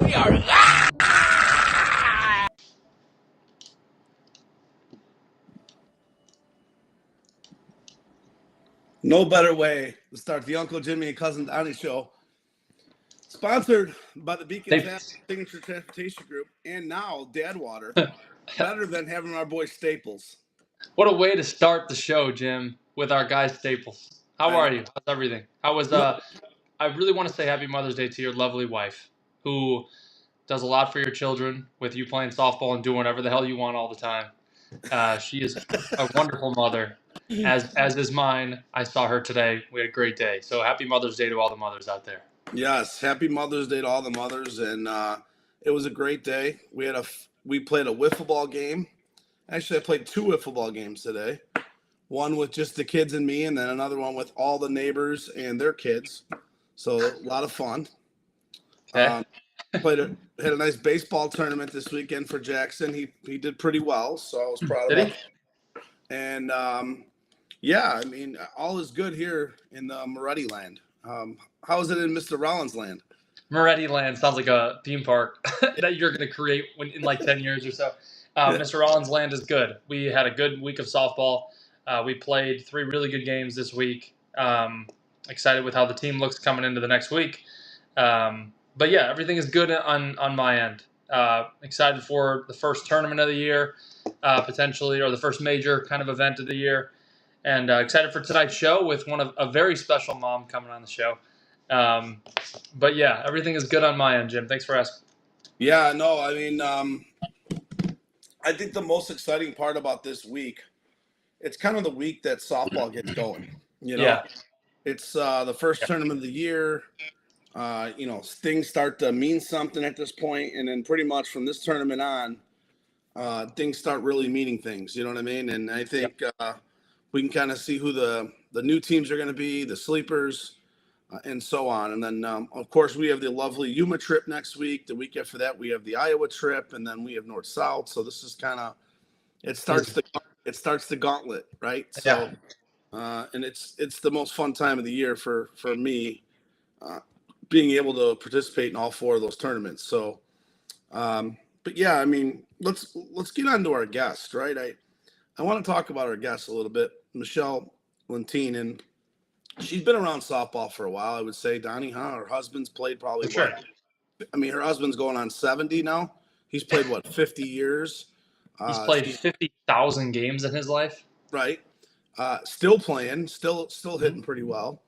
We are live! No better way to start the Uncle Jimmy and Cousin Donnie show. Sponsored by the Beacon Tap Signature Transportation Group and now Dad Water. Better than having our boy Staples. What a way to start the show, Jim, with our guy Staples. How are you? How's everything? How was I really want to say happy Mother's Day to your lovely wife, who does a lot for your children with you playing softball and doing whatever the hell you want all the time. She is a wonderful mother, as is mine. I saw her today. We had a great day. So happy Mother's Day to all the mothers out there. Yes, happy Mother's Day to all the mothers, and it was a great day. We played a wiffle ball game. Actually, I played 2 wiffle ball games today. One with just the kids and me, and then another one with all the neighbors and their kids. So a lot of fun. Okay. Had a nice baseball tournament this weekend for Jackson. He did pretty well, so I was proud of him. And yeah, I mean, all is good here in the Moretti land. How is it in Mr. Rollins land? Moretti land sounds like a theme park that you're going to create in like 10 years or so. Mr. Rollins land is good. We had a good week of softball. We played 3 really good games this week. Excited with how the team looks coming into the next week. But yeah, everything is good on my end. Excited for the first tournament of the year, potentially, or the first major kind of event of the year. And excited for tonight's show with a very special mom coming on the show. But yeah, everything is good on my end, Jim. Thanks for asking. Yeah, no, I mean, I think the most exciting part about this week, it's kind of the week that softball gets going. You know, Yeah. It's the first tournament of the year. Things start to mean something at this point, and then pretty much from this tournament on, things start really meaning things. You know what I mean? And I think we can kind of see who the new teams are going to be, the sleepers, and so on. And then, of course, we have the lovely Yuma trip next week. The week after that, we have the Iowa trip, and then we have North-South. So this is kind of it starts the gauntlet, right? So, and it's the most fun time of the year for me, being able to participate in all 4 of those tournaments. So, but yeah, I mean, let's get on to our guest, right? I want to talk about our guest a little bit, Michelle Lentine, and she's been around softball for a while, I would say. Donnie, huh? Her husband's played probably I mean, her husband's going on 70 now. He's played 50 years. He's played 50,000 games in his life. Right. Still playing, still hitting pretty well.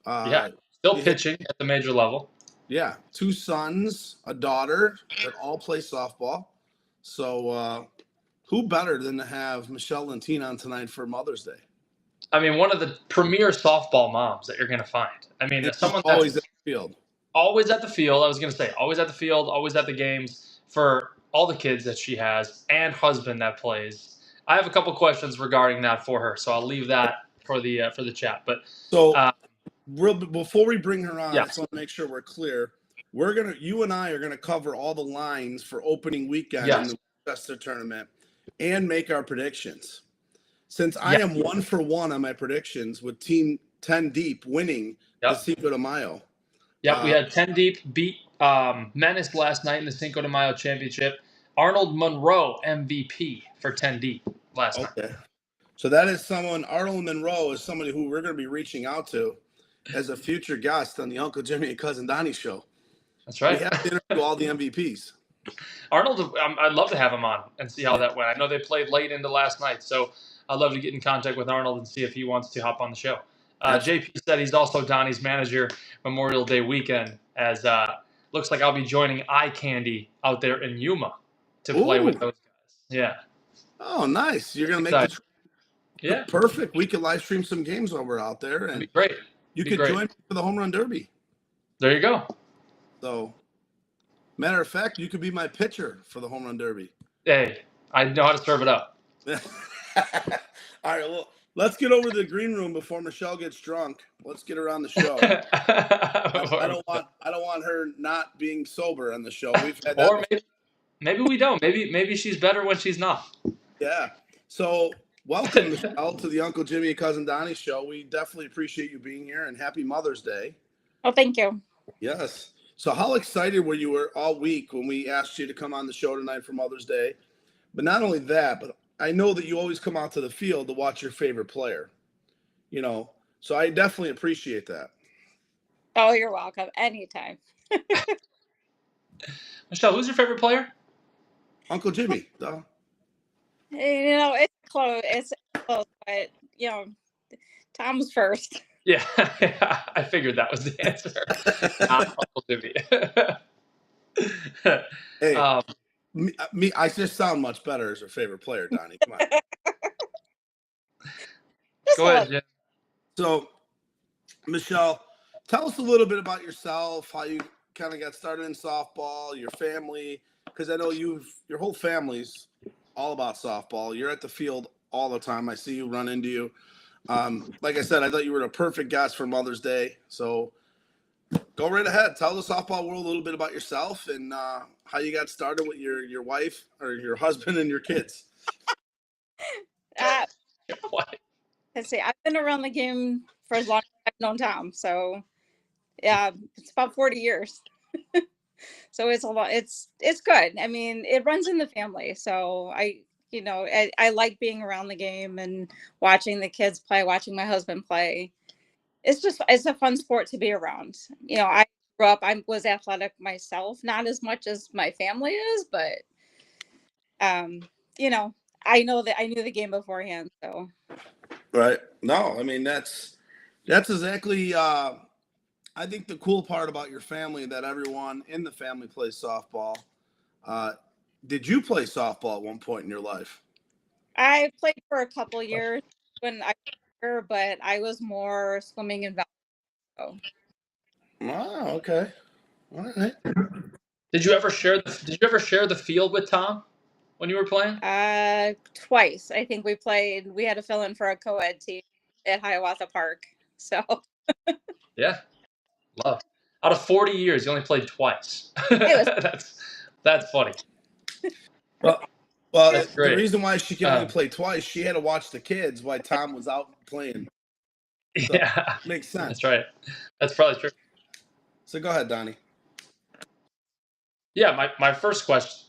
Still pitching at the major level. Yeah, 2 sons, a daughter that all play softball. So who better than to have Michelle Lentine on tonight for Mother's Day? I mean, one of the premier softball moms that you're going to find. I mean, someone that's always at the field. Always at the field. I was going to say, always at the field, always at the games for all the kids that she has and husband that plays. I have a couple questions regarding that for her, so I'll leave that for the chat. But before we bring her on, I just want to make sure we're clear. You and I are gonna cover all the lines for opening weekend in the Winchester tournament and make our predictions. Since I am 1 for 1 on my predictions with Team 10 Deep winning the Cinco de Mayo. Yep, we had 10 Deep beat Menace last night in the Cinco de Mayo Championship. Arnold Monroe MVP for 10 Deep last night. So that is Arnold Monroe is somebody who we're going to be reaching out to as a future guest on the Uncle Jimmy and Cousin Donnie show. That's right. We have to interview all the MVPs. Arnold, I'd love to have him on and see how that went. I know they played late into last night, so I'd love to get in contact with Arnold and see if he wants to hop on the show. JP said he's also Donnie's manager Memorial Day weekend, as looks like I'll be joining Eye Candy out there in Yuma to play with those guys. Yeah. Oh, nice. You're going to make the trip. Yeah. Perfect. We could live stream some games while we're out there. And that'd be great. You could join me for the home run derby. There you go. So, matter of fact, you could be my pitcher for the home run derby. Hey, I know how to serve it up. All right, well, let's get over to the green room before Michelle gets drunk. Let's get her on the show. I don't want her not being sober on the show. We've had that. Or maybe we don't. Maybe she's better when she's not. Yeah. So, welcome, Michelle, to the Uncle Jimmy and Cousin Donnie show. We definitely appreciate you being here, and happy Mother's Day. Oh, thank you. Yes. So how excited were you all week when we asked you to come on the show tonight for Mother's Day? But not only that, but I know that you always come out to the field to watch your favorite player. You know, so I definitely appreciate that. Oh, you're welcome. Anytime. Michelle, who's your favorite player? Uncle Jimmy. Duh. You know, it's close. It's close, but you know, Tom's first. Yeah, I figured that was the answer. Not Uncle Jimmy. Hey, me, I just sound much better as your favorite player, Donnie. Come on. Go ahead, Jim. So, Michelle, tell us a little bit about yourself, how you kind of got started in softball, your family, because I know your whole family's all about softball. You're at the field all the time. I see you, run into you. Like I said, I thought you were the perfect guest for Mother's Day. So go right ahead. Tell the softball world a little bit about yourself and how you got started with your wife or your husband and your kids. Let's see. I've been around the game for as long as I've known Tom. So yeah, it's about 40 years. So it's a lot. It's good. I mean, it runs in the family. So I like being around the game and watching the kids play, watching my husband play. It's a fun sport to be around. You know, I grew up, I was athletic myself, not as much as my family is, but you know, I knew the game beforehand. So right. No, I mean that's exactly I think the cool part about your family that everyone in the family plays softball. Did you play softball at one point in your life? I played for a couple years when I was younger, but I was more swimming and volleyball. Oh, okay. All right. Did you ever share the field with Tom when you were playing? Twice. I think we had to fill in for a co-ed team at Hiawatha Park. So yeah. Love. Out of 40 years, you only played twice. That's funny. Well, the reason why she can only play twice, she had to watch the kids while Tom was out playing. So, yeah, makes sense. That's right. That's probably true. So go ahead, Donnie. Yeah, my first question.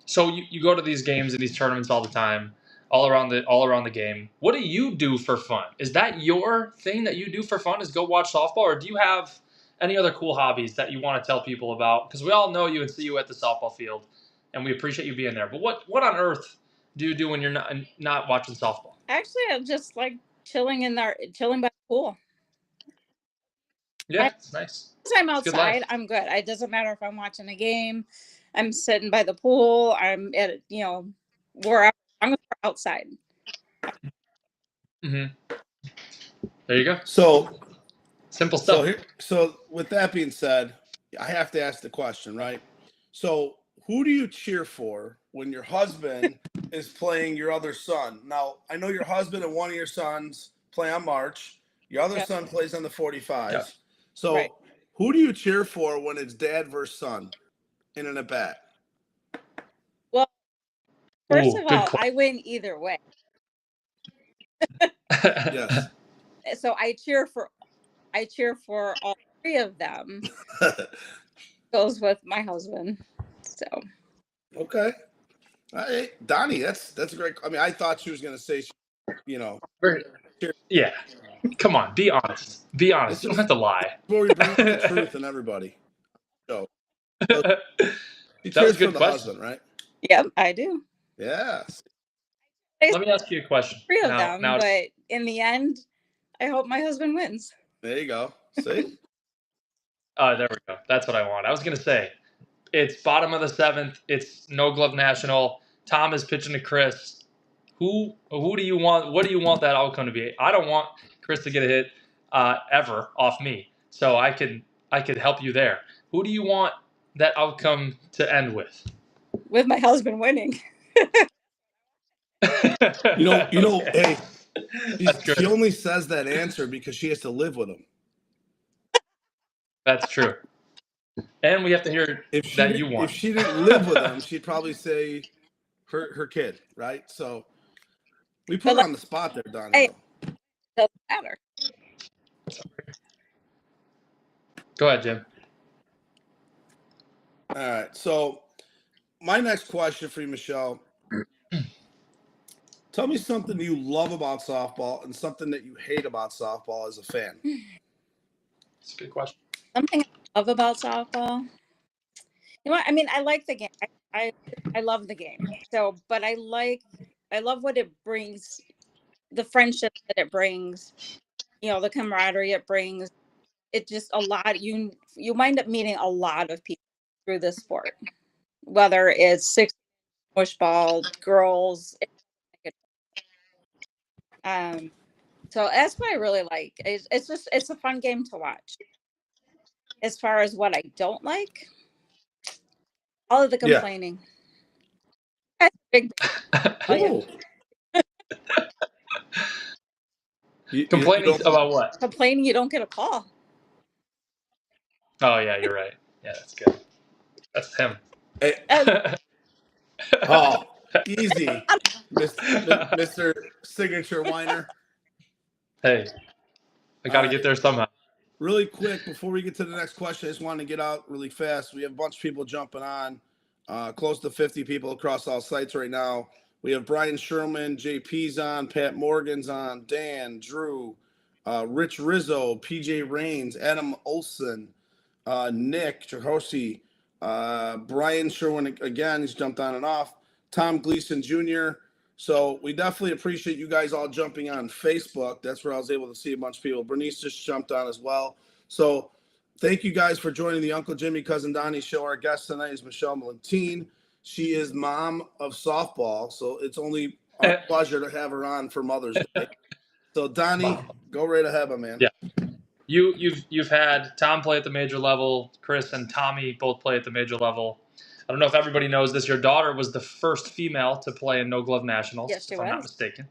So you go to these games and these tournaments all the time, all around the game. What do you do for fun? Is that your thing that you do for fun? Is go watch softball, or do you have any other cool hobbies that you want to tell people about? Because we all know you and see you at the softball field, and we appreciate you being there. But what on earth do you do when you're not watching softball? Actually, I'm just like chilling by the pool. Yeah, it's nice. I'm outside. I'm good. It doesn't matter if I'm watching a game. I'm sitting by the pool. I'm at wherever. I'm outside. Mm-hmm. There you go. So simple stuff. So with that being said, I have to ask the question, right? So who do you cheer for when your husband is playing your other son? Now, I know your husband and one of your sons play on March. Your other son plays on the 45s. Yep. So who do you cheer for when it's dad versus son in an at-bat? Well, first of all, I win either way. Yes. So I cheer for all three of them. Goes with my husband. So okay. Hey, Donnie, that's a great. I mean, I thought she was going to say, yeah. Come on, be honest. Be honest. You don't have to lie. Before we bring the truth in everybody. So She That was cheers a for good the question. husband, right? Yep, I do. Yes. Let me ask you a question. 3 of them, but in the end, I hope my husband wins. There you go. See? There we go. That's what I want. I was going to say, it's bottom of the 7th. It's no glove national. Tom is pitching to Chris. Who do you want? What do you want that outcome to be? I don't want Chris to get a hit ever off me. So I could help you there. Who do you want that outcome to end with? With my husband winning. Hey, That's good. she only says that answer because she has to live with him. That's true. And we have to hear that you won. If she didn't live with him, she'd probably say her kid, right? So we put her on the spot there, Donnie. Hey, doesn't matter. Go ahead, Jim. All right. So my next question for you, Michelle. Tell me something you love about softball and something that you hate about softball as a fan. That's a good question. Something I love about softball. You know what? I mean, I like the game. I love the game. So, but I love what it brings, the friendship that it brings, the camaraderie it brings. It just a lot. You wind up meeting a lot of people through this sport, whether it's 6 push ball, girls. So that's what I really like. It's a fun game to watch. As far as what I don't like, all of the complaining. Yeah. That's big. Cool. Complaining about what? Complaining you don't get a call. Oh yeah, you're right. Yeah, that's good. That's him. Hey. Easy, Mr. Signature Whiner. Hey, I got to get there somehow. Really quick, before we get to the next question, I just wanted to get out really fast. We have a bunch of people jumping on, close to 50 people across all sites right now. We have Brian Sherman, JP's on, Pat Morgan's on, Dan, Drew, Rich Rizzo, PJ Rains, Adam Olson, Nick Trahosi, Brian Sherman again, he's jumped on and off, Tom Gleason Jr. So we definitely appreciate you guys all jumping on Facebook. That's where I was able to see a bunch of people. Bernice just jumped on as well. So thank you guys for joining the Uncle Jimmy, Cousin Donnie show. Our guest tonight is Michelle Lentine. She is mom of softball, so it's only a pleasure to have her on for Mother's Day. So Donnie, go right ahead, my man. Yeah. You've had Tom play at the major level. Chris and Tommy both play at the major level. I don't know if everybody knows this. Your daughter was the first female to play in No Glove Nationals, if I'm not mistaken.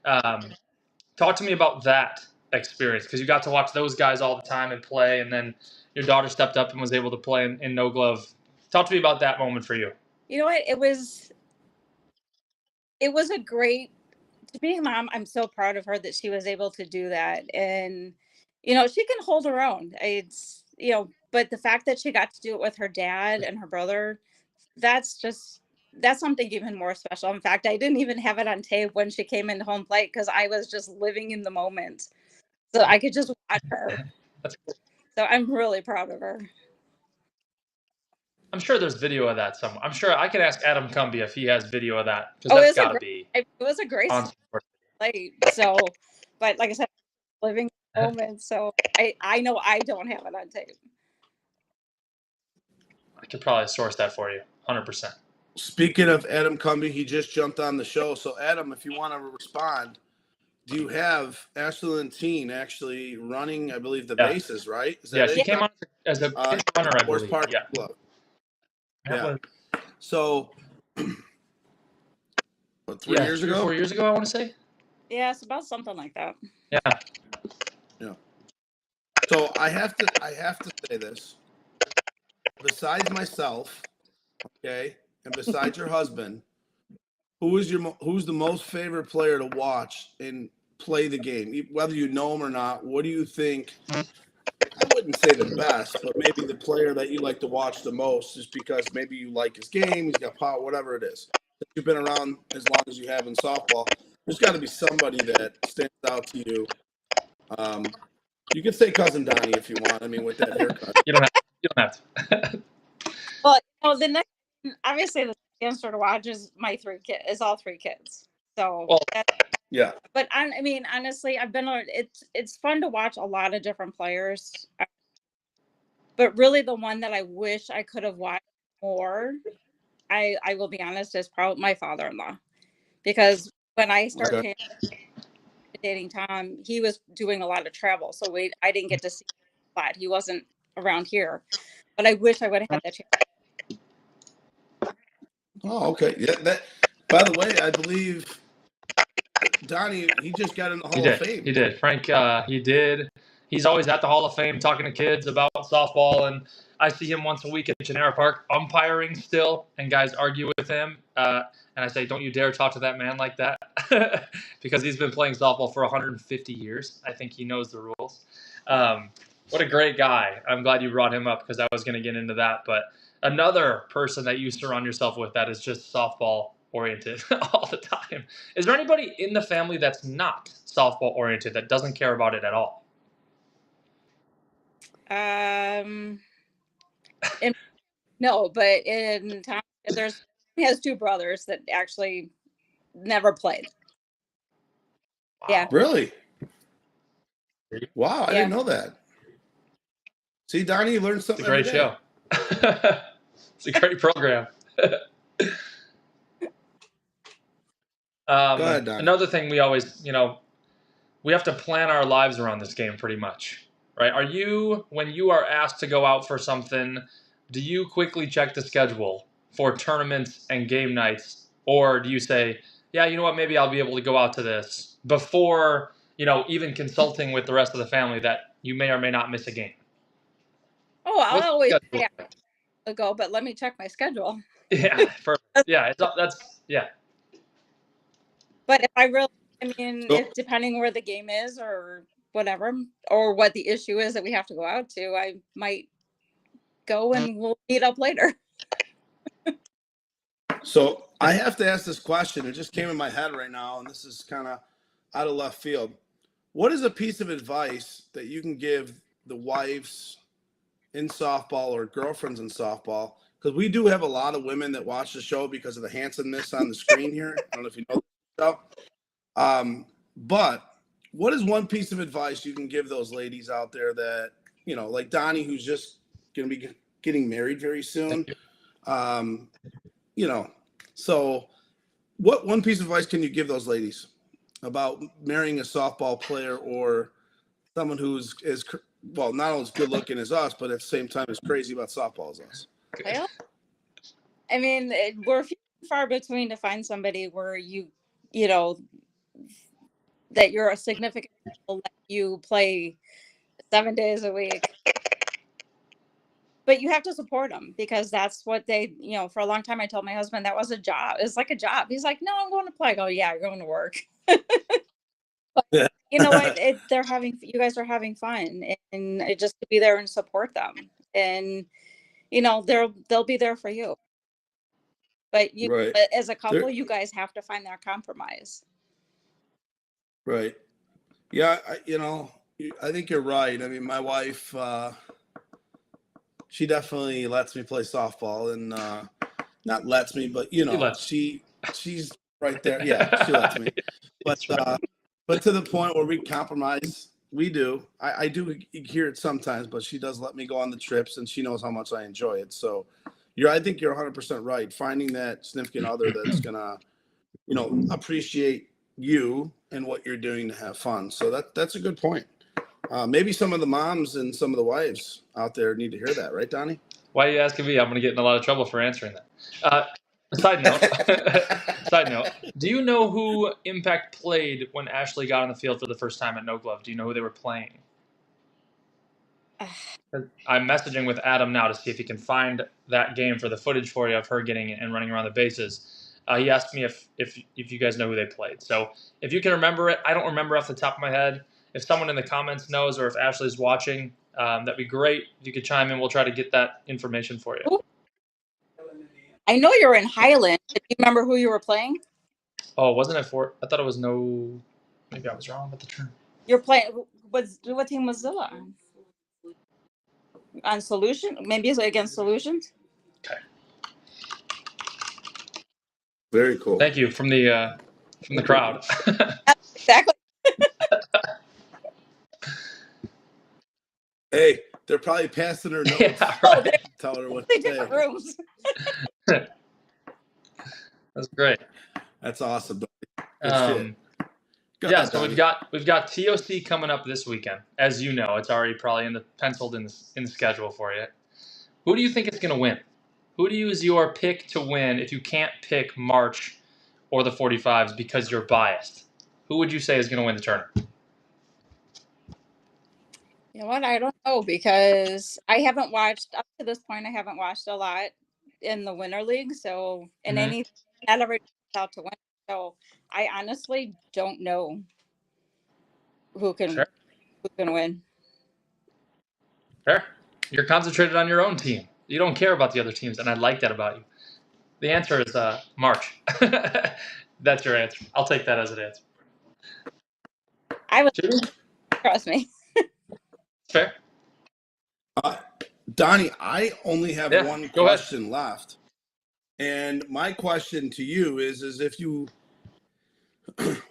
Talk to me about that experience, because you got to watch those guys all the time and play, and then your daughter stepped up and was able to play in No Glove. Talk to me about that moment for you. You know what? It was a great, to being a mom, I'm so proud of her that she was able to do that. And, she can hold her own. It's, but the fact that she got to do it with her dad and her brother, that's something even more special. In fact, I didn't even have it on tape when she came into home plate because I was just living in the moment. So I could just watch her. That's cool. So I'm really proud of her. I'm sure there's video of that somewhere. I'm sure I could ask Adam Cumbie if he has video of that, because that's got to be. It was a great play. So, but like I said, living in the moment. So I know I don't have it on tape. I could probably source that for you, 100%. Speaking of Adam Cumbie, he just jumped on the show. So Adam, if you want to respond, do you have Ashley Lentine actually running, I believe, the bases, right? She came on as a runner, I believe. Yeah. So, 3 years ago? 4 years ago, I want to say. Yeah, it's about something like that. Yeah. So I have to say this. Besides myself, okay, and besides your husband, who's the most favorite player to watch and play the game? Whether you know him or not, what do you think? I wouldn't say the best, but maybe the player that you like to watch the most, just because maybe you like his game, he's got power, whatever it is. You've been around as long as you have in softball. There's got to be somebody that stands out to you. You can say Cousin Donnie if you want. I mean, with that haircut. You don't have to. Well, the next obviously the answer to watch is my 3 kids, is all 3 kids. So, Well, Yeah. but I mean, honestly, I've been on. It's fun to watch a lot of different players, but really the one that I wish I could have watched more, I will be honest, is probably my father-in-law, because when I started dating Tom, he was doing a lot of travel, so I didn't get to see a lot. He wasn't around here, but I wish I would have had that chance. Oh, okay. Yeah. That. By the way, I believe Donnie, he just got in the Hall of Fame. He did. Frank, he did. He's always at the Hall of Fame talking to kids about softball, and I see him once a week at Genera Park umpiring still, and guys argue with him. And I say, don't you dare talk to that man like that, because he's been playing softball for 150 years. I think he knows the rules. What a great guy. I'm glad you brought him up, because I was going to get into that. But another person that you surround yourself with that is just softball oriented all the time. Is there anybody in the family that's not softball oriented, that doesn't care about it at all? No, but in Tom, he has 2 brothers that actually never played. Wow. Yeah. Really? Wow, I Yeah. didn't know that. See, Donnie, you learned It's something a great every day. show. It's a great program. Go ahead, Donnie. Another thing we always, we have to plan our lives around this game pretty much, right? When you are asked to go out for something, do you quickly check the schedule for tournaments and game nights? Or do you say, yeah, you know what, maybe I'll be able to go out to this before, even consulting with the rest of the family that you may or may not miss a game? Oh, I'll What's the always schedule say like? I'll go, but let me check my schedule. Yeah, perfect. Yeah, yeah. But if depending where the game is or whatever, or what the issue is that we have to go out to, I might go and we'll meet up later. So I have to ask this question. It just came in my head right now, and this is kind of out of left field. What is a piece of advice that you can give the wives in softball or girlfriends in softball? Because we do have a lot of women that watch the show because of the handsomeness on the screen here. I don't know if you know the show. But what is one piece of advice you can give those ladies out there that, like Donnie, who's just going to be getting married very soon? So what one piece of advice can you give those ladies about marrying a softball player or someone who's not only as good looking as us, but at the same time as crazy about softball as us? Well, we're few and far between to find somebody where that you're a significant people, let you play 7 days a week. But you have to support them, because that's what they, for a long time I told my husband that was a job. It's like a job. He's like, no, I'm going to play. I go, yeah, you're going to work. But Yeah. you know what? You guys are having fun, and just to be there and support them. And, they'll be there for you. But Right. as a couple, you guys have to find that compromise. Right. Yeah. I think you're right. I mean, my wife, she definitely lets me play softball, and not lets me, but she's right there. Yeah, she lets me. But to the point where we compromise, we do. I do hear it sometimes, but she does let me go on the trips, and she knows how much I enjoy it. So I think you're 100% right. Finding that significant other that's gonna, appreciate you and what you're doing to have fun. So that's a good point. Maybe some of the moms and some of the wives out there need to hear that, right, Donnie? Why are you asking me? I'm going to get in a lot of trouble for answering that. Side note, do you know who Impact played when Ashley got on the field for the first time at No Glove? Do you know who they were playing? I'm messaging with Adam now to see if he can find that game for the footage for you of her getting it and running around the bases. He asked me if you guys know who they played. So if you can remember it, I don't remember off the top of my head. If someone in the comments knows, or if Ashley's watching, that'd be great. If you could chime in, we'll try to get that information for you. I know you're in Highland. Do you remember who you were playing? Oh, wasn't it for? I thought it was no. Maybe I was wrong about the term. You're playing. What team was Zilla on? On Solution? Maybe it's against Solutions. Okay. Very cool. Thank you from the crowd. Exactly. Hey, they're probably passing her notes. Yeah, Oh, right. they're Tell her what in to different say. rooms. That's great. That's awesome. Good shit. Go Yeah, ahead, so Donnie. we've got TOC coming up this weekend. As you know, it's already probably penciled in the schedule for you. Who do you think is going to win? Who do you is your pick to win if you can't pick March or the 45s because you're biased? Who would you say is going to win the tournament? You know what? I don't know because I haven't watched up to this point. I haven't watched a lot in the Winter League, so in Mhm. any not everybody out to win. So I honestly don't know who Fair. can win. Fair. You're concentrated on your own team. You don't care about the other teams, and I like that about you. The answer is March. That's your answer. I'll take that as an answer. I would Jimmy? trust me. Fair. Donnie, I only have Yeah, one go ahead. question left. And my question to you is if you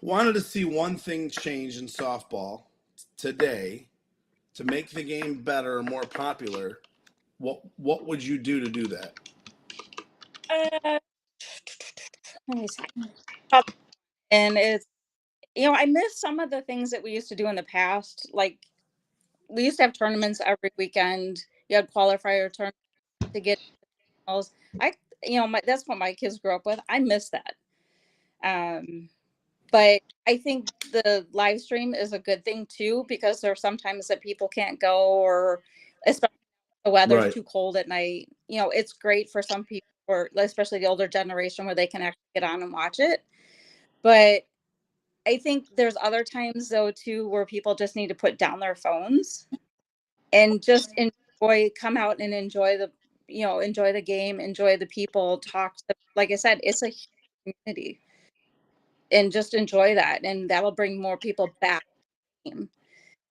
wanted to see one thing change in softball today to make the game better and more popular, what would you do to do that? Let me see. And it's I miss some of the things that we used to do in the past. Like we used to have tournaments every weekend. You had qualifier tournaments to get finals. I that's what my kids grew up with. I miss that. But I think the live stream is a good thing too because there are sometimes that people can't go, or especially if the weather's Right. too cold at night. It's great for some people, or especially the older generation, where they can actually get on and watch it. But I think there's other times though too where people just need to put down their phones and just come out and enjoy enjoy the game, enjoy the people, talk to, like I said, it's a huge community, and just enjoy that, and that'll bring more people back to the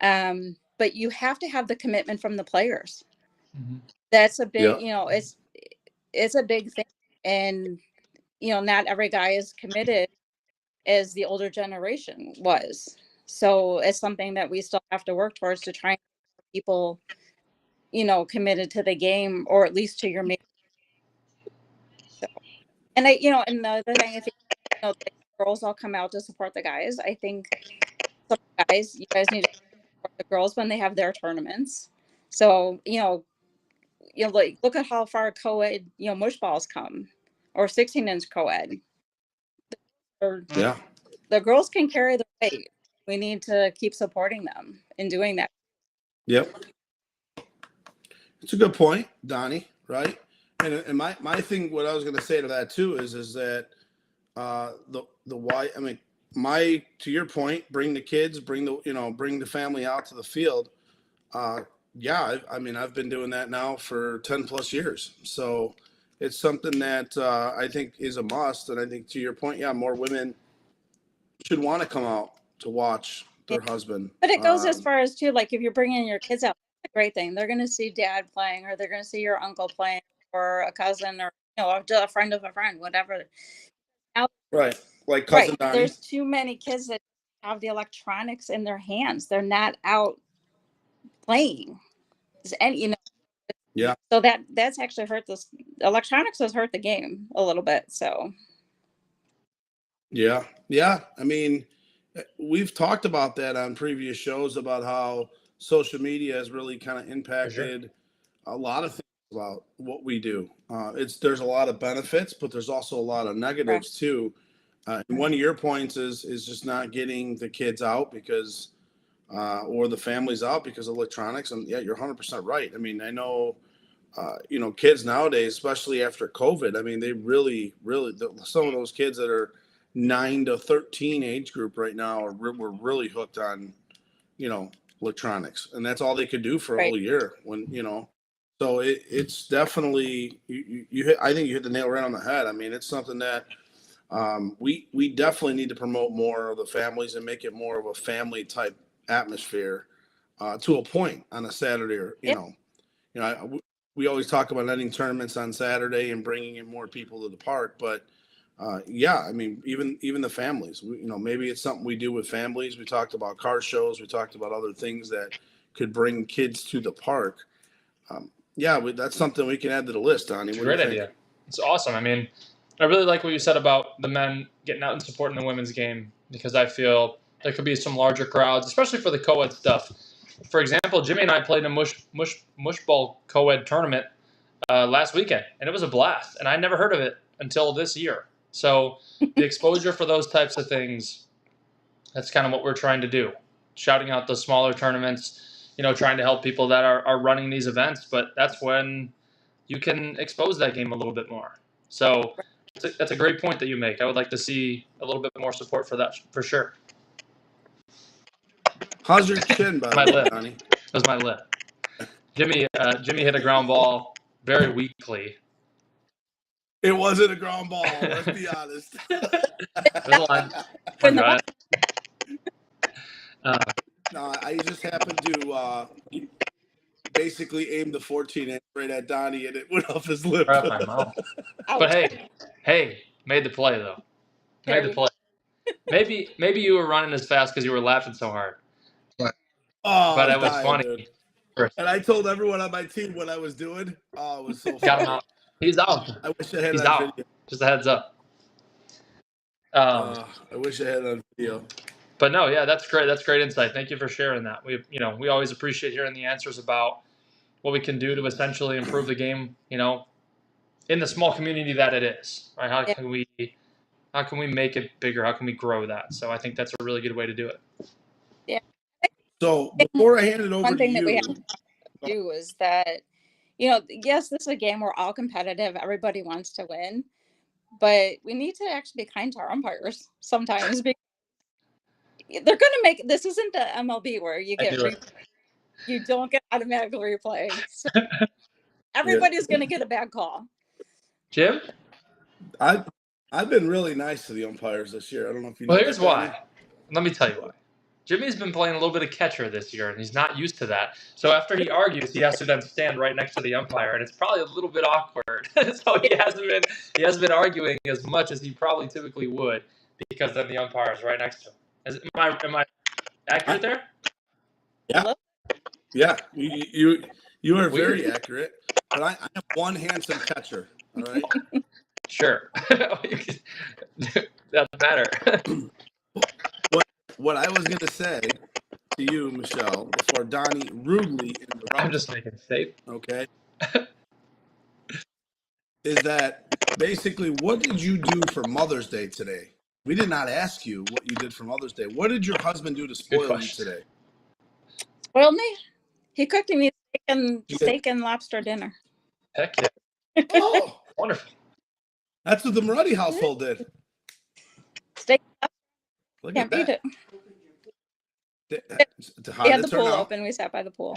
game. But you have to have the commitment from the players. Mm-hmm. That's a big, Yeah. it's a big thing, and not every guy is committed as the older generation was. So it's something that we still have to work towards to try and get people, committed to the game, or at least to your main. So, and and the other thing, I think, the girls all come out to support the guys. I think some guys, you guys need to support the girls when they have their tournaments. So, like look at how far co-ed, mush balls come, or 16-inch co-ed. Or Yeah. the girls can carry the weight. We need to keep supporting them in doing that. Yep. It's a good point, Donnie, right? And my thing, what I was going to say to that too is that the why, I mean, to your point, bring the kids, bring the family out to the field. Yeah, I mean, I've been doing that now for 10 plus years. So it's something that I think is a must. And I think to your point, yeah, more women should want to come out to watch their husband. But it goes as far as too, like if you're bringing your kids out, it's a great thing. They're going to see dad playing, or they're going to see your uncle playing, or a cousin, or a friend of a friend, whatever. Now, Right, like cousin Donnie. There's too many kids that have the electronics in their hands. They're not out playing, and Yeah. So that's actually hurt this. Electronics has hurt the game a little bit. So. Yeah. I mean, we've talked about that on previous shows about how social media has really kind of impacted a lot of things about what we do. There's a lot of benefits, but there's also a lot of negatives too. And one of your points is just not getting the kids out because, or the families out because of electronics. And yeah, you're 100% right. I mean, I know, kids nowadays, especially after COVID, I mean, they really, some of those kids that are 9 to 13 age group right now were really hooked on, electronics, and that's all they could do for a whole year so it's definitely, I think you hit the nail right on the head. I mean, it's something that we definitely need to promote more of the families and make it more of a family type atmosphere to a point on a Saturday, or we always talk about ending tournaments on Saturday and bringing in more people to the park, but yeah, I mean, even the families, maybe it's something we do with families. We talked about car shows. We talked about other things that could bring kids to the park. Yeah, that's something we can add to the list, Donnie. What do you Great think? idea. It's awesome. I mean, I really like what you said about the men getting out and supporting the women's game, because I feel there could be some larger crowds, especially for the co-ed stuff. For example, Jimmy and I played in a mush ball co-ed tournament last weekend, and it was a blast. And I never heard of it until this year. So the exposure for those types of things, that's kind of what we're trying to do. Shouting out the smaller tournaments, trying to help people that are running these events. But that's when you can expose that game a little bit more. So that's a great point that you make. I would like to see a little bit more support for that, for sure. How's your chin, by My the way, lip. Donnie? That was my lip. Jimmy hit a ground ball very weakly. It wasn't a ground ball. Let's be honest. There's a line. Go ahead. No, I just happened to basically aim the 14-inch right at Donnie, and it went off his lip. Right off my mouth. But hey, made the play though. Made the play. Maybe you were running as fast because you were laughing so hard. But it was funny. Dude. And I told everyone on my team what I was doing. Oh, it was so funny. Got him out. He's out. I wish I had He's that out. video. Just a heads up. I wish I had that video. But no, yeah, that's great. That's great insight. Thank you for sharing that. We always appreciate hearing the answers about what we can do to essentially improve the game, in the small community that it is. Right? How can we make it bigger? How can we grow that? So I think that's a really good way to do it. Yeah. So before I hand it over one thing to that you, we have to do is that, yes, this is a game we're all competitive. Everybody wants to win, but we need to actually be kind to our umpires sometimes. Because they're going to make, this isn't the MLB where you get you don't get automatic replay. So everybody's going to get a bad call. Jim? I've been really nice to the umpires this year. I don't know if you know. Well, here's why. Let me tell you why. Jimmy's been playing a little bit of catcher this year, and he's not used to that. So after he argues, he has to then stand right next to the umpire, and it's probably a little bit awkward. So he hasn't been arguing as much as he probably typically would, because then the umpire is right next to him. Am I accurate there? Yeah. Yeah. You are very accurate. But I have one handsome catcher. All right. Sure. That's better. What I was going to say to you, Michelle, before Donnie rudely interrupted. I'm just making a statement. Okay. Is that basically, what did you do for Mother's Day today? We did not ask you what you did for Mother's Day. What did your husband do to spoil you today? Spoil me? He cooked me steak and lobster dinner. Heck yeah. Oh, wonderful. That's what the Moretti household did. Steak. Look Can't at that. beat it. We had the pool open. We sat by the pool.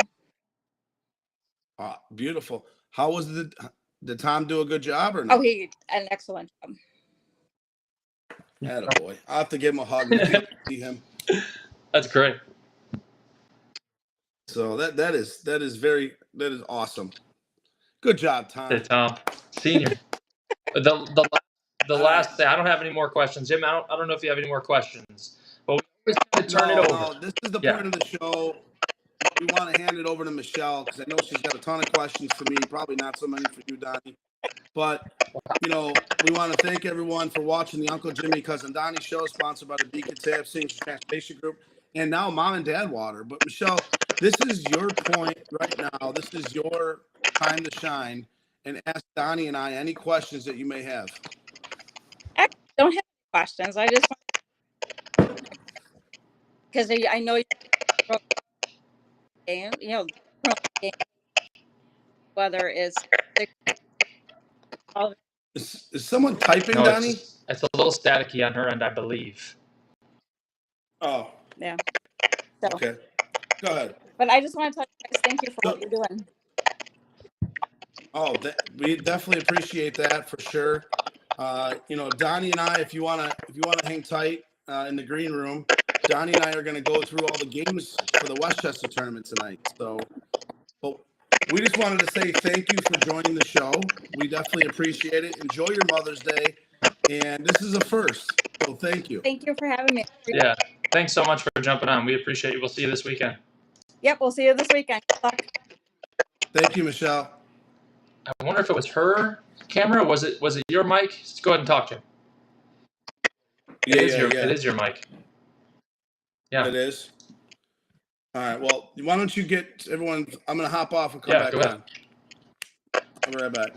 Beautiful. How was did Tom do a good job or no? Oh, he an excellent job. Attaboy. I'll have to give him a hug and see him. That's great. So that is awesome. Good job, Tom. Hey, Tom, senior. The last thing, I don't have any more questions. Jim, I don't know if you have any more questions, but we always turn it over. No, this is the point of the show. We want to hand it over to Michelle because I know she's got a ton of questions for me. Probably not so many for you, Donnie. But we want to thank everyone for watching the Uncle Jimmy Cousin Donnie show, sponsored by the Beacon Tab Senior Transportation Group, and now Mom and Dad Water. But Michelle, this is your point right now. This is your time to shine, and ask Donnie and I any questions that you may have. I don't have questions. I just because I know whether it's is someone typing, no, Donnie? It's a little staticky on her end, I believe. Oh. Yeah. So, okay. Go ahead. But I just want to tell you guys, thank you for what you're doing. Oh, we definitely appreciate that for sure. Donnie and I, if you wanna hang tight in the green room, Donnie and I are gonna go through all the games for the Westchester tournament tonight. So, but we just wanted to say thank you for joining the show. We definitely appreciate it. Enjoy your Mother's Day, and this is a first. So thank you. Thank you for having me. Yeah. Thanks so much for jumping on. We appreciate you. We'll see you this weekend. Yep, we'll see you this weekend. Good luck. Thank you, Michelle. I wonder if it was her camera. Was it your mic? Just go ahead and talk to him. Yeah. It is your mic. Yeah. It is. All right. Well, why don't you get everyone? I'm going to hop off and come back go ahead. on. I'll be right back.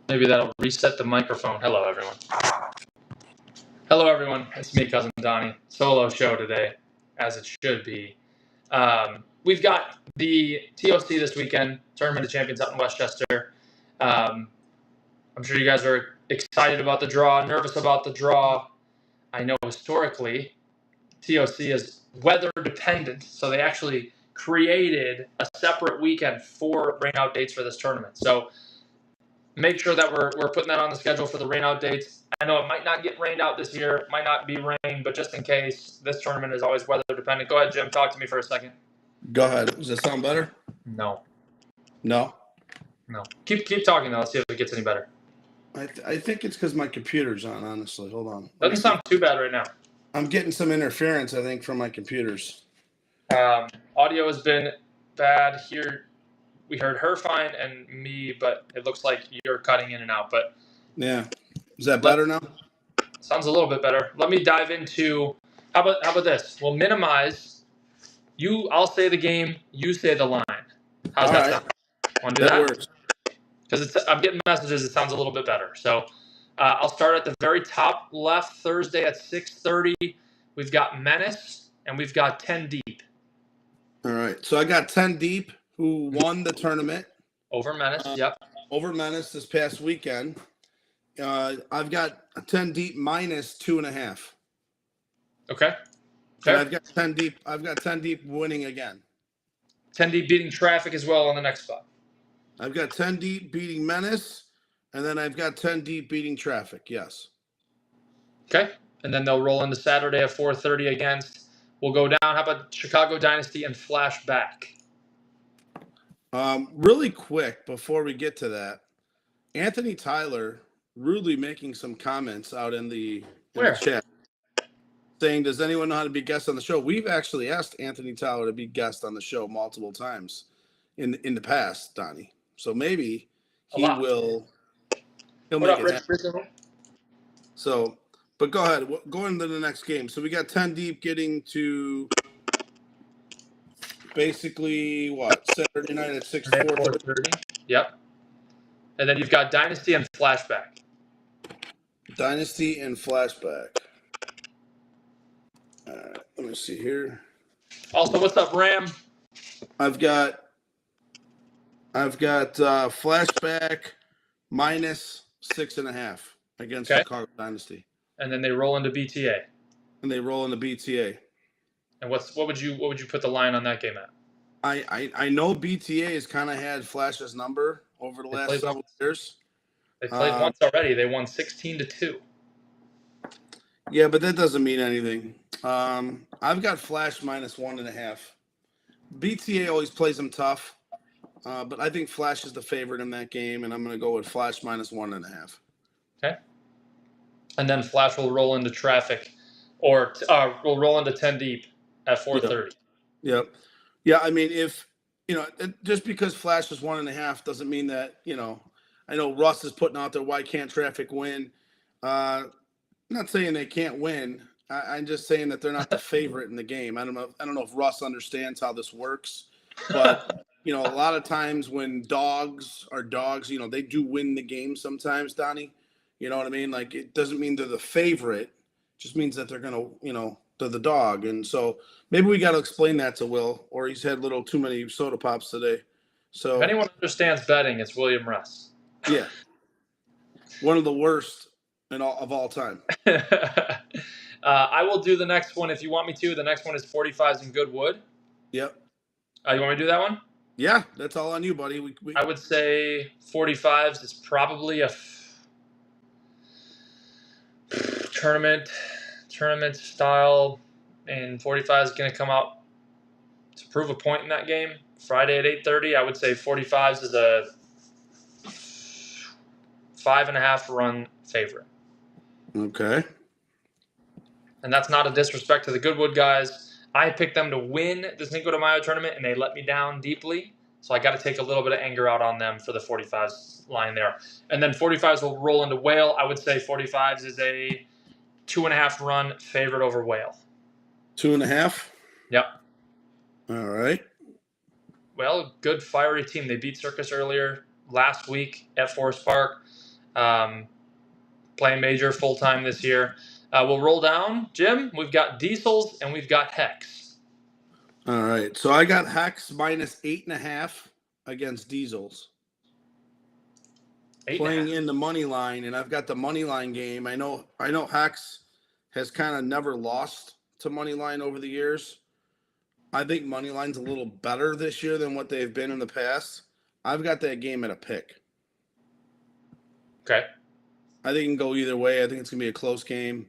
Maybe that'll reset the microphone. Hello, everyone. Hello, everyone. It's me, Cousin Donnie. Solo show today, as it should be. We've got the TOC this weekend, Tournament of Champions out in Westchester. I'm sure you guys are excited about the draw, nervous about the draw. I know historically, TOC is weather dependent, so they actually created a separate weekend for rain out dates for this tournament. So make sure that we're putting that on the schedule for the rain out dates. I know it might not get rained out this year, might not be rain, but just in case, this tournament is always weather dependent. Go ahead, Jim. Talk to me for a second. Go ahead. Does that sound better? No. Keep talking though. Let's see if it gets any better. I think it's because my computer's on. Honestly, hold on. Doesn't sound too bad right now. I'm getting some interference, I think, from my computers. Audio has been bad here. We heard her fine and me, but it looks like you're cutting in and out. But yeah, is that better now? Sounds a little bit better. Let me dive into how about this? We'll minimize. I'll say the game. You say the line. How's that sound? Want to do that? Works. Because I'm getting messages. It sounds a little bit better. So I'll start at the very top left. Thursday at 6:30. We've got Menace and we've got 10 Deep. All right. So I got 10 Deep, who won the tournament. Over Menace, yep. Over Menace this past weekend. I've got 10 Deep minus 2.5. Okay. And I've got 10 Deep. I've got 10 Deep winning again. 10 Deep beating Traffic as well on the next spot. I've got 10 Deep beating Menace, and then I've got 10 Deep beating Traffic. Yes. Okay. And then they'll roll into Saturday at 4:30 against. We'll go down. How about Chicago Dynasty and Flashback? Really quick before we get to that, Anthony Tyler rudely making some comments out in the chat, saying, "Does anyone know how to be guest on the show?" We've actually asked Anthony Tyler to be guest on the show multiple times in the past, Donnie. So maybe he'll make it happen. So, but go ahead. Go into the next game. So we got 10 Deep getting to basically what, Saturday night at 4:30. Yep. And then you've got Dynasty and Flashback. Dynasty and Flashback. Let me see here. Also, what's up, Ram? I've got Flashback minus 6.5 against Chicago Dynasty. And then they roll into BTA. And what would you put the line on that game at? I know BTA has kind of had Flash's number over the last several years. They played once already. They won 16-2. Yeah, but that doesn't mean anything. I've got Flash minus 1.5. BTA always plays them tough, but I think Flash is the favorite in that game, and I'm going to go with Flash minus 1.5. Okay. And then Flash will roll into Traffic, or will roll into 10 Deep at 4:30. Yep. Yeah, I mean, just because Flash is 1.5 doesn't mean that, I know Russ is putting out there, why can't Traffic win? I'm not saying they can't win. I'm just saying that they're not the favorite in the game. I don't know if Russ understands how this works, but a lot of times when dogs are dogs, they do win the game sometimes, Donnie. You know what I mean? Like, it doesn't mean they're the favorite. It just means that they're going to, they're the dog. And so maybe we got to explain that to Will, or he's had a little too many soda pops today. So if anyone understands betting, it's William Russ. Yeah. One of the worst of all time. I will do the next one if you want me to. The next one is 45s in Goodwood. Yep. You want me to do that one? Yeah, that's all on you, buddy. I would say 45s is probably a tournament style, and 45 is going to come out to prove a point in that game. Friday at 8:30, I would say 45s is a 5.5 run favorite. Okay. And that's not a disrespect to the Goodwood guys. I picked them to win the Cinco de Mayo tournament, and they let me down deeply. So I got to take a little bit of anger out on them for the 45s line there. And then 45s will roll into Whale. I would say 45s is a 2.5 run favorite over Whale. 2.5? Yep. All right. Well, good fiery team. They beat Circus earlier last week at Forest Park. Playing major full-time this year. We'll roll down. Jim, we've got Diesels and we've got Hex. All right. So I got Hex minus 8.5 against Diesels. Playing in the money line, and I've got the money line game. I know Hex has kind of never lost to money line over the years. I think money line's a little better this year than what they've been in the past. I've got that game at a pick. Okay. I think it can go either way. I think it's gonna be a close game.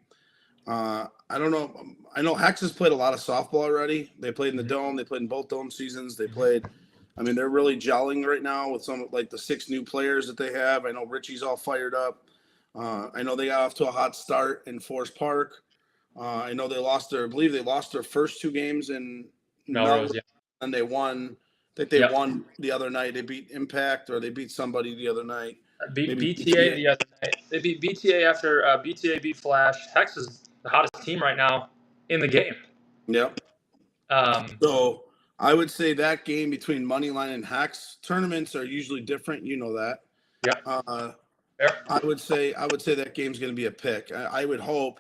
I don't know. I know Hex has played a lot of softball already. They played in the Dome. They played in both Dome seasons. They played. I mean, they're really gelling right now with some like the 6 new players that they have. I know Richie's all fired up. I know they got off to a hot start in Forest Park. I know I believe they lost their first 2 games in Melrose, yeah. And they won. I think they won the other night. They beat Impact, or they beat somebody the other night. Beat BTA the other night. They beat BTA after BTA beat Flash. Hex is the hottest team right now in the game. Yep. So I would say that game between Moneyline and Hex, tournaments are usually different. You know that. Yeah. I would say that game's going to be a pick. I would hope.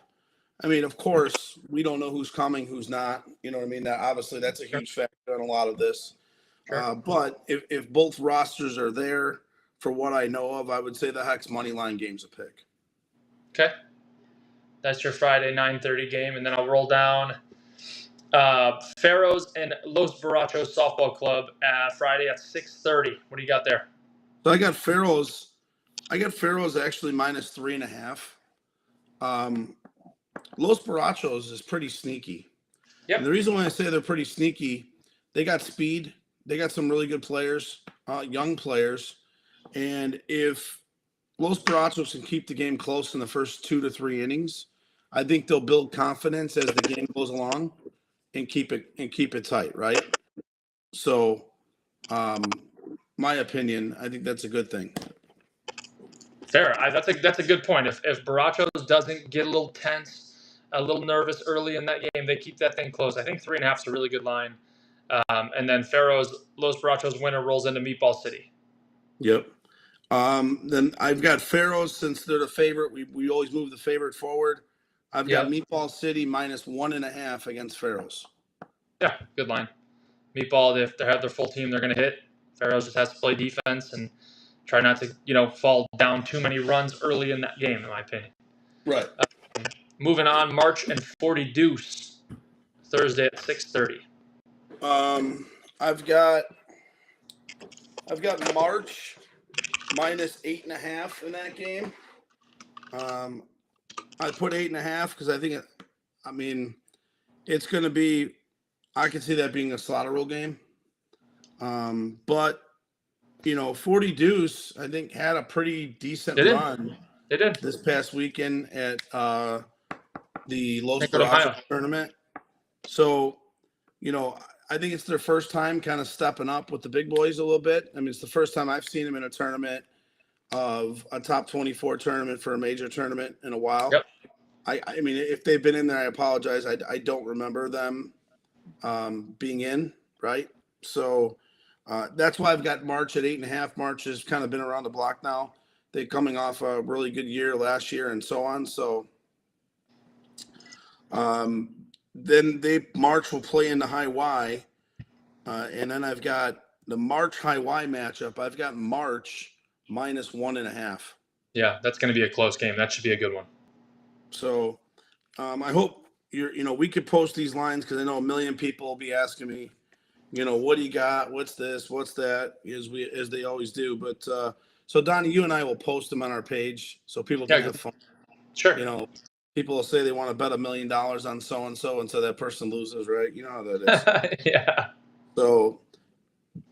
I mean, of course, we don't know who's coming, who's not. You know what I mean? That obviously that's a huge factor in a lot of this. Sure. But if both rosters are there, for what I know of, I would say the Hex Moneyline game's a pick. Okay. That's your Friday 9:30 game, and then I'll roll down Pharaohs and Los Borrachos Softball Club Friday at 6:30. What do you got there? So I got Pharaohs actually minus 3.5. Los Borrachos is pretty sneaky. Yep. And the reason why I say they're pretty sneaky, they got speed. They got some really good players, young players. And if Los Borrachos can keep the game close in the first 2 to 3 innings, I think they'll build confidence as the game goes along and keep it tight, right? So, my opinion, I think that's a good thing. Fair. That's a good point. If Borrachos doesn't get a little tense, a little nervous early in that game, they keep that thing close. I think 3.5 is a really good line. And then Los Borrachos winner rolls into Meatball City. Yep. Then I've got Pharaohs, since they're the favorite. We always move the favorite forward. I've got Meatball City minus 1.5 against Pharaohs. Yeah, good line. Meatball, if they have their full team, they're going to hit. Pharaohs just has to play defense and try not to, fall down too many runs early in that game, in my opinion. Right. Moving on, March and 40 Deuce, Thursday at 6:30. I've got March minus 8.5 in that game. I put 8.5 because I think it's going to be. I can see that being a slaughter rule game. But 40 Deuce, I think, had a pretty decent run. They did this past weekend at the Los Borrachos tournament. So, I think it's their first time kind of stepping up with the big boys a little bit. I mean, it's the first time I've seen them in a tournament of a top 24 tournament for a major tournament in a while. Yep. I mean, if they've been in there, I apologize. I don't remember them being in, right? So that's why I've got March at 8.5. March has kind of been around the block now. They're coming off a really good year last year and so on. So then March will play in the high Y. And then I've got the March high Y matchup. I've got March minus 1.5. Yeah, that's going to be a close game. That should be a good one. So I hope we could post these lines, because I know a million people will be asking me, what do you got? What's this? What's that? As they always do. But so Donnie, you and I will post them on our page so people can have fun. Sure. People will say they want to bet $1 million on so-and-so, and so that person loses, right? You know how that is. Yeah. So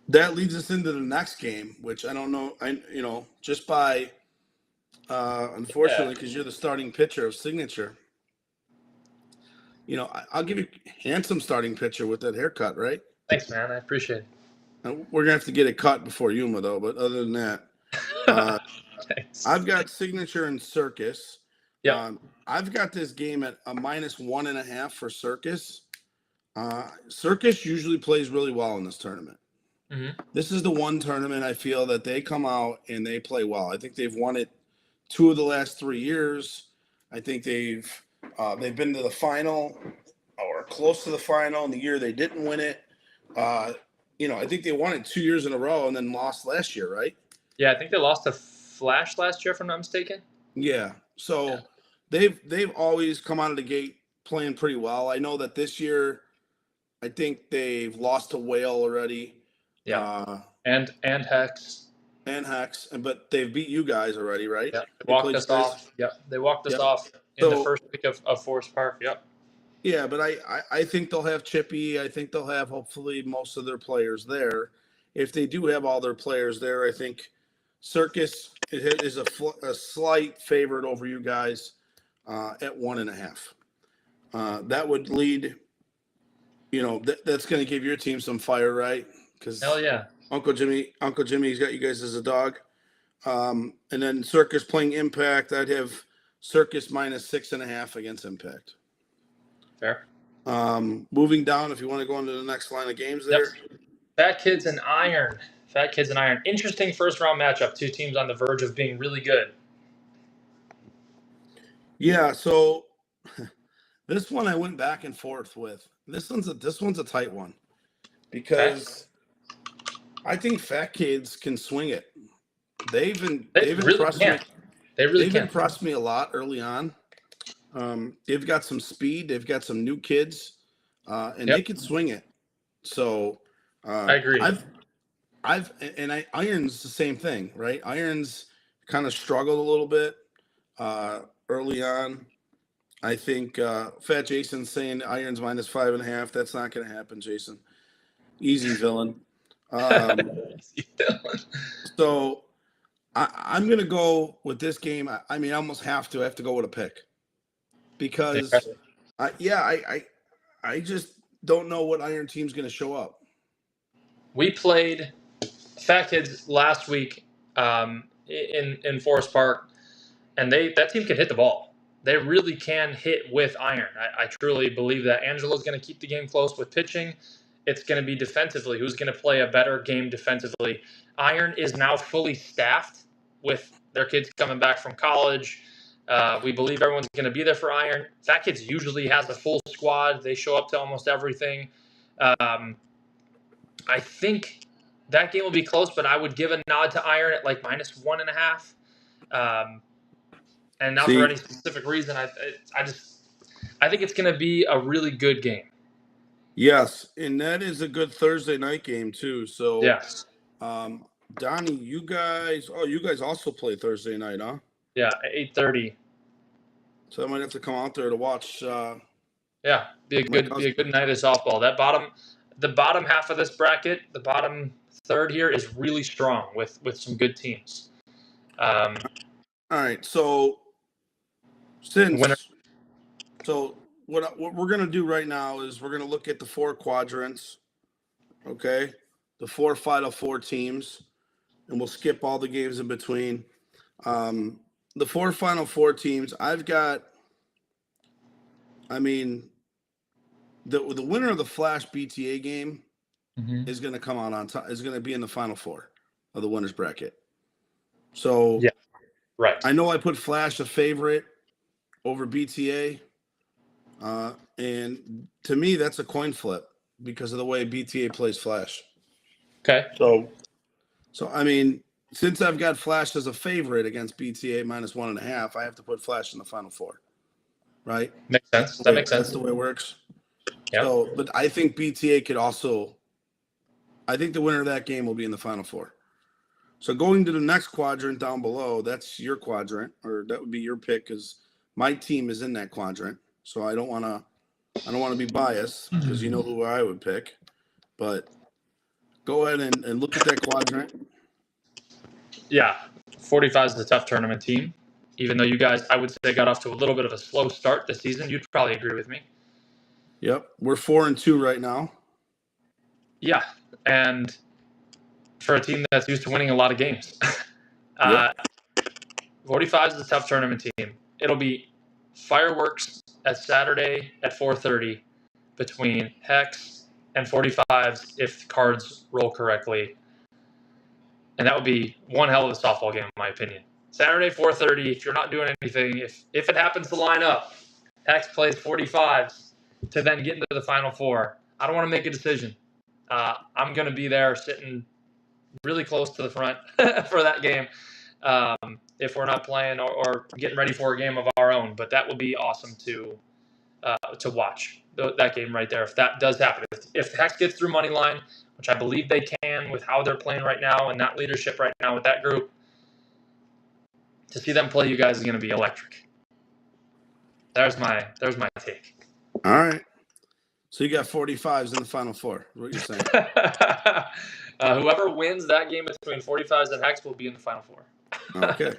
that leads us into the next game, which I don't know. Just by unfortunately, because you're the starting pitcher of Signature. I'll give you handsome starting pitcher with that haircut, right? Thanks, man. I appreciate We're gonna have to get it cut before Yuma, though. But other than that, it. Thanks. I've got Signature and Circus. Yep. I've got this game at a -1.5 for Circus. Circus usually plays really well in this tournament. Mm-hmm. This is the one tournament I feel that they come out and they play well. I think they've won it 2 of the last 3 years. I think they've been to the final or close to the final. In the year they didn't win it, I think they won it 2 years in a row and then lost last year, right? Yeah, I think they lost to Flash last year, if I'm not mistaken. Yeah. So they've always come out of the gate playing pretty well. I know that this year, I think they've lost to Whale already. Yeah. And Hex. And Hex, but they've beat you guys already, right? Yeah. They walked us off. Yep. They walked us off in the first week of Forest Park. Yep. Yeah, but I think they'll have Chippy. I think they'll have hopefully most of their players there. If they do have all their players there, I think Circus is a slight favorite over you guys at 1.5. That would lead, that's going to give your team some fire, right? Because hell yeah, Uncle Jimmy's got you guys as a dog. And then Circus playing Impact. I'd have Circus -6.5 against Impact. Fair. Moving down, if you want to go into the next line of games there. Yep. Fat Kids and Iron. Interesting first round matchup. 2 teams on the verge of being really good. Yeah, so this one I went back and forth with. This one's a tight one because I think Fat Kids can swing it. They've impressed me. They've impressed me a lot early on. They've got some speed. They've got some new kids, and they can swing it. So I agree. Iron's the same thing, right? Iron's kind of struggled a little bit early on. I think Fat Jason's saying Iron's -5.5. That's not going to happen, Jason. Easy villain. So I'm going to go with this game. I almost have to go with a pick because I just don't know what Iron team's going to show up. We played Fat Kids last week in Forest Park, and that team can hit the ball. They really can hit with Iron. I truly believe that. Angelo's going to keep the game close with pitching. It's going to be defensively. Who's going to play a better game defensively? Iron is now fully staffed with their kids coming back from college. We believe everyone's going to be there for Iron. Fat Kids usually has a full squad. They show up to almost everything. I think that game will be close, but I would give a nod to Iron at like -1.5. And not for any specific reason. I think it's going to be a really good game. Yes, and that is a good Thursday night game too. So yes, Donnie, you guys also play Thursday night, huh? Yeah, 8:30. So I might have to come out there to watch. Yeah, be a good night of softball. The bottom half of this bracket, the bottom third here is really strong with some good teams. All right, so what we're gonna do right now is we're gonna look at the 4 quadrants, okay, the 4 Final Four teams, and we'll skip all the games in between. The 4 Final Four teams, I've got. The winner of the Flash BTA game is going to come out on top. Is going to be in the Final Four of the winners bracket. So yeah, right. I know I put Flash a favorite over BTA, and to me that's a coin flip because of the way BTA plays Flash. Okay. So since I've got Flash as a favorite against BTA -1.5, I have to put Flash in the Final Four. Right? Makes sense. That makes sense. That's the way it works. Yeah. So, but I think BTA could also. I think the winner of that game will be in the Final Four. So going to the next quadrant down below, that's your quadrant, or that would be your pick, because my team is in that quadrant. So I don't want to be biased because you know who I would pick. But go ahead and look at that quadrant. Yeah, 45 is a tough tournament team. even though you guys, I would say, got off to a little bit of a slow start this season. You'd probably agree with me. Yep, we're 4-2 right now. Yeah, and for a team that's used to winning a lot of games. Yep. 45 is a tough tournament team. It'll be fireworks at Saturday at 4:30 between Hex and 45s if the cards roll correctly. And that would be one hell of a softball game, in my opinion. Saturday, 4:30, if you're not doing anything, if it happens to line up, Hex plays 45s to then get into the Final Four. I don't want to make a decision. I'm going to be there sitting really close to the front for that game if we're not playing or getting ready for a game of our own. But that would be awesome to watch that game right there if that does happen. If Hex gets through money line, which I believe they can with how they're playing right now and that leadership right now with that group, to see them play you guys is going to be electric. There's my take. All right. So you got 45s in the Final Four. What you're saying? Whoever wins that game between 45s and Hex will be in the Final Four. Okay.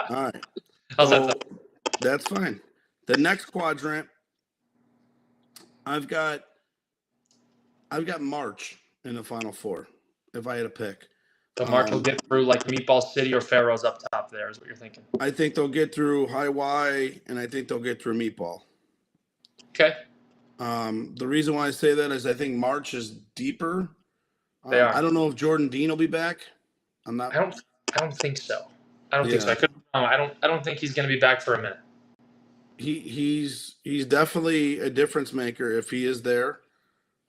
All right. How's So that? that's fine. The next quadrant, I've got March in the Final Four, if I had to pick. So March will get through like Meatball City or Pharaohs up top there is what you're thinking. I think they'll get through High Y, and I think they'll get through Meatball. Okay. The reason why I say that is I think March is deeper. They are. I don't know if Jordan Dean will be back. I'm not. I don't think so. I don't think so. I don't think he's going to be back for a minute. He's definitely a difference maker if he is there,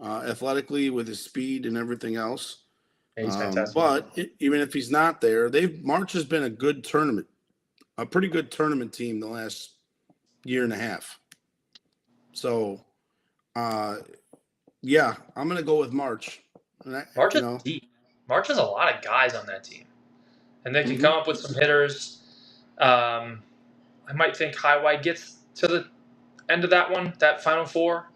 athletically with his speed and everything else. Yeah, he's fantastic. But even if he's not there, March has been a good tournament, a pretty good tournament team the last year and a half. So, yeah, I'm gonna go with March. March is deep. March has a lot of guys on that team, and they can come up with some hitters. I might think High Y gets to the end of that Final Four.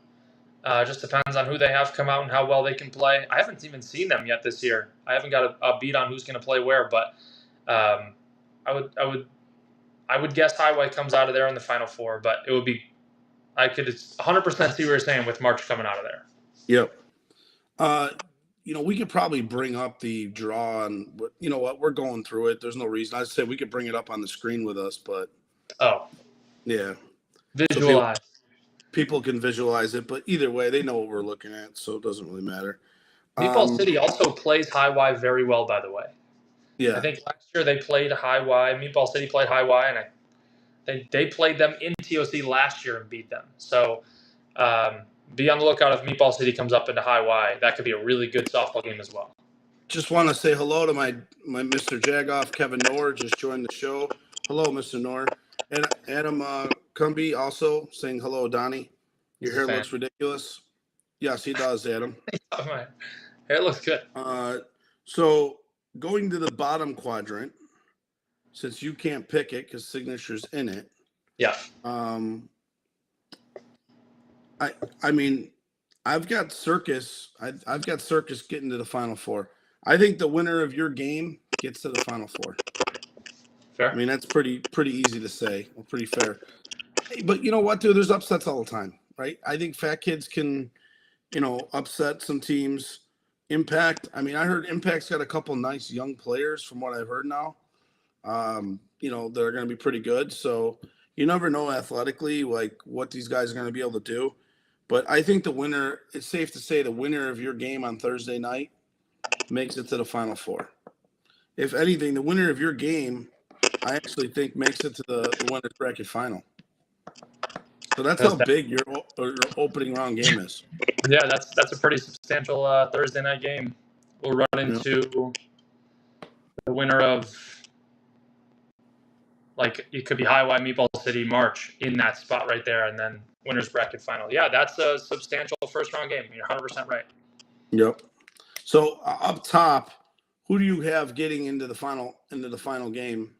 Just depends on who they have come out and how well they can play. I haven't even seen them yet this year. I haven't got a beat on who's going to play where, but I would guess High Y comes out of there in the Final Four. But it would be, I could 100% see what you're saying with March coming out of there. Yep. We could probably bring up the draw, and you know what, we're going through it. There's no reason. I said we could bring it up on the screen with us, but yeah, visualize. So people can visualize it, but either way, they know what we're looking at, so it doesn't really matter. Meatball City also plays High Y very well, by the way. Yeah, I think last year they played High Y. Meatball City played High Y, and they played them in TOC last year and beat them. So be on the lookout if Meatball City comes up into High Y. That could be a really good softball game as well. Just want to say hello to my Mr. Jagoff, Kevin Knorr, just joined the show. Hello, Mr. Knorr. And Adam Cumby also saying hello, Donnie. Your hair looks ridiculous. Yes, he does, Adam. My hair looks good. So going to the bottom quadrant, since you can't pick it because Signature's in it. Yeah. I mean, I've got Circus. I've got Circus getting to the Final Four. I think the winner of your game gets to the Final Four. Fair. I mean, that's pretty easy to say. Well, pretty fair. But you know what, dude? There's upsets all the time, right? I think Fat Kids can, upset some teams. Impact. I mean, I heard Impact's got a couple nice young players from what I've heard now. They're going to be pretty good. So you never know athletically, like what these guys are going to be able to do. But I think it's safe to say the winner of your game on Thursday night makes it to the Final Four. If anything, the winner of your game, I actually think makes it to the winner's bracket final. So that's how big your opening round game is. Yeah, that's a pretty substantial Thursday night game. We'll run into the winner of, like, it could be High Y, Meatball City, March in that spot right there, and then winner's bracket final. Yeah, that's a substantial first round game. You're 100% right. Yep. So up top, who do you have getting into the final game?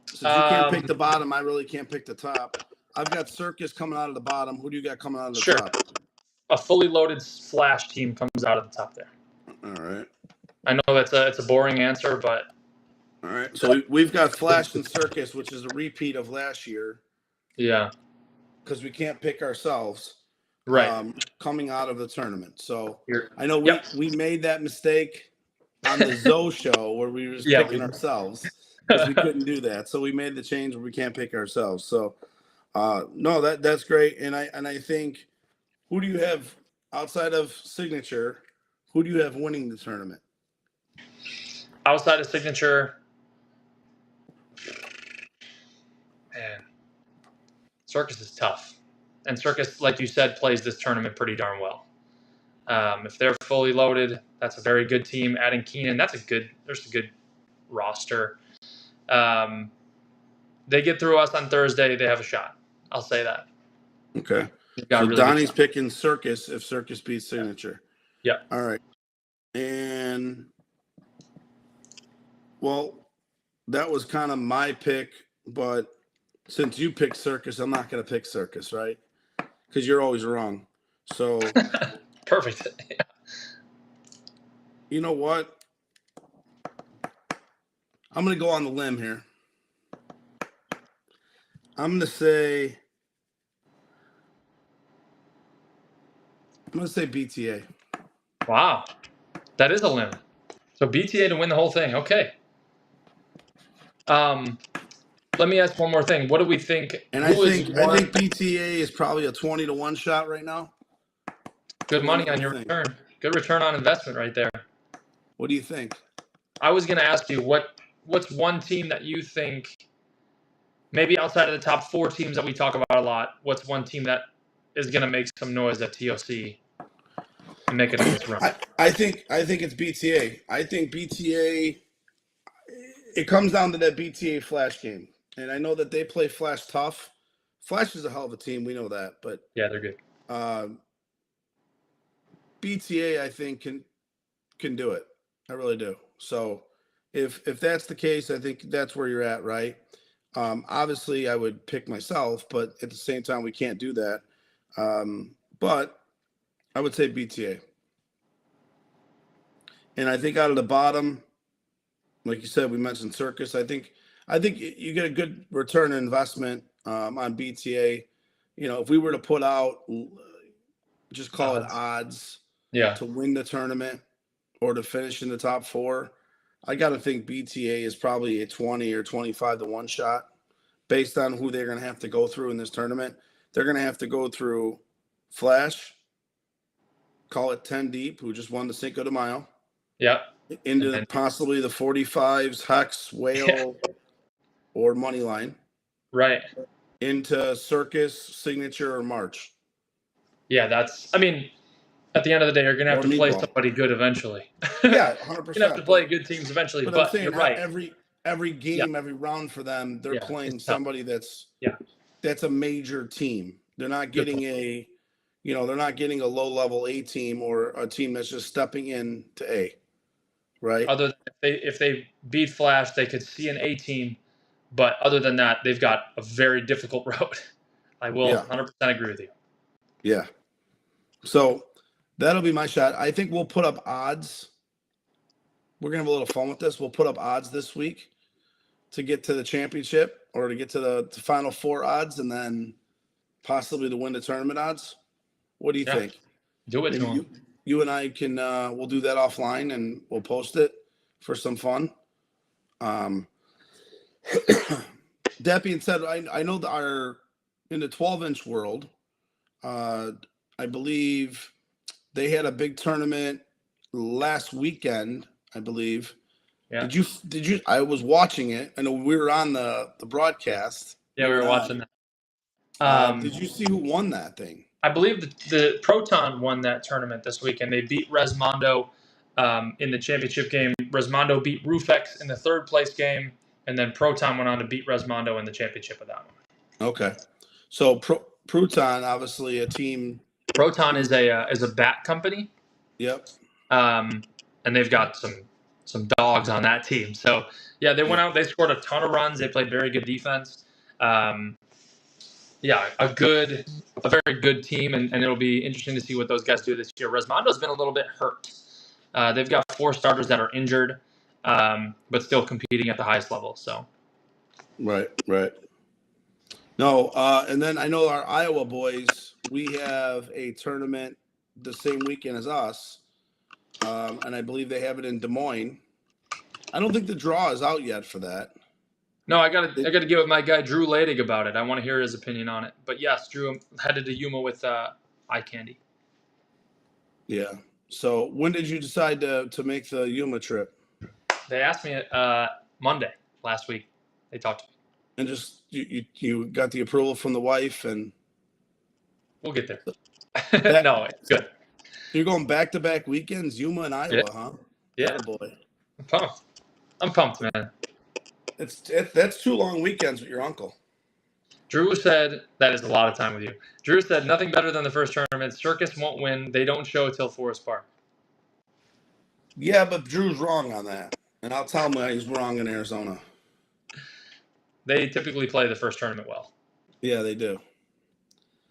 Since you can't pick the bottom, I really can't pick the top. I've got Circus coming out of the bottom. Who do you got coming out of the top? A fully loaded Flash team comes out of the top there. All right. I know it's a boring answer, but All right. So we've got Flash and Circus, which is a repeat of last year. Yeah. Because we can't pick ourselves. Right. Coming out of the tournament. So I know Yep. we made that mistake on the Zoe show where we were just Yeah, picking ourselves because we couldn't do that. So we made the change where we can't pick ourselves. So no, that's great. And I think, who do you have outside of Signature? Who do you have winning the tournament? Outside of Signature, man, Circus is tough. And Circus, like you said, plays this tournament pretty darn well. If they're fully loaded, that's a very good team. Adding Keenan, there's a good roster. They get through us on Thursday, they have a shot. I'll say that. Okay. So really Donnie's picking Circus if Circus beats Signature. Yeah. All right. And, well, that was kind of my pick, but since you picked Circus, I'm not going to pick Circus, right? Because you're always wrong. So perfect. Yeah. You know what? I'm going to go on the limb here. I'm going to say BTA. Wow. That is a limb. So BTA to win the whole thing. Okay. Let me ask one more thing. What do we think? And I think BTA is probably a 20-1 shot right now. Good money on your return. Good return on investment right there. What do you think? I was going to ask you what's one team that you think, maybe outside of the top 4 teams that we talk about a lot, what's one team that is going to make some noise at TOC and make it a nice run? I think it's BTA. I think BTA. It comes down to that BTA Flash game, and I know that they play Flash tough. Flash is a hell of a team. We know that, but yeah, they're good. BTA, I think, can do it. I really do. So if that's the case, I think that's where you're at, right? Obviously, I would pick myself, but at the same time, we can't do that. But I would say BTA. And I think out of the bottom, like you said, we mentioned Circus. I think you get a good return on investment on BTA. You know, if we were to put out, just call it odds, to win the tournament or to finish in the top 4, I got to think BTA is probably a 20 or 25-1 shot based on who they're going to have to go through in this tournament. They're going to have to go through Flash, call it 10 deep, who just won the Cinco de Mayo. Yeah. Into possibly the 45s, Hex, Whale, or Moneyline. Right. Into Circus, Signature, or March. Yeah, at the end of the day, you're going to have to play somebody good eventually. Yeah, 100%. You're going to have to play good teams eventually, but I'm saying you're right. Every game, every round for them, they're playing somebody that's a major team. They're not getting they're not getting a low-level A team or a team that's just stepping in to A. Right. Other than if they beat Flash, they could see an A team, but other than that, they've got a very difficult road. I will 100% agree with you. Yeah. So that'll be my shot. I think we'll put up odds. We're gonna have a little fun with this. We'll put up odds this week to get to the championship or to get to the final 4 odds, and then possibly to win the tournament odds. What do you think? Do it. You and I can we'll do that offline and we'll post it for some fun. That being said, I know that in the 12-inch world, I believe they had a big tournament last weekend, I believe. Yeah. Did you I was watching it. I know we were on the broadcast. Yeah, we were watching that. Did you see who won that thing? I believe the Proton won that tournament this weekend. They beat Resmondo in the championship game. Resmondo beat Rufex in the 3rd place game, and then Proton went on to beat Resmondo in the championship of that one. Okay, so Proton, obviously a team. Proton is a bat company. Yep. And they've got some dogs on that team. So yeah, they went out. They scored a ton of runs. They played very good defense. Yeah, a very good team, and it'll be interesting to see what those guys do this year. Resmondo's been a little bit hurt. They've got 4 starters that are injured. but still competing at the highest level. So. Right. No, and then I know our Iowa boys, we have a tournament the same weekend as us, and I believe they have it in Des Moines. I don't think the draw is out yet for that. No, I gotta give it my guy Drew Ladig about it. I want to hear his opinion on it. But yes, Drew headed to Yuma with eye candy. Yeah. So when did you decide to make the Yuma trip? They asked me Monday last week. They talked to me. And just you got the approval from the wife, and we'll get there. No, it's good. You're going back-to-back weekends, Yuma and Iowa, huh? Yeah. Boy. I'm pumped, man. That's 2 long weekends with your uncle. Drew said, that is a lot of time with you. Drew said, nothing better than the first tournament. Circus won't win. They don't show till Forest Park. Yeah, but Drew's wrong on that. And I'll tell him he's wrong in Arizona. They typically play the first tournament well. Yeah, they do.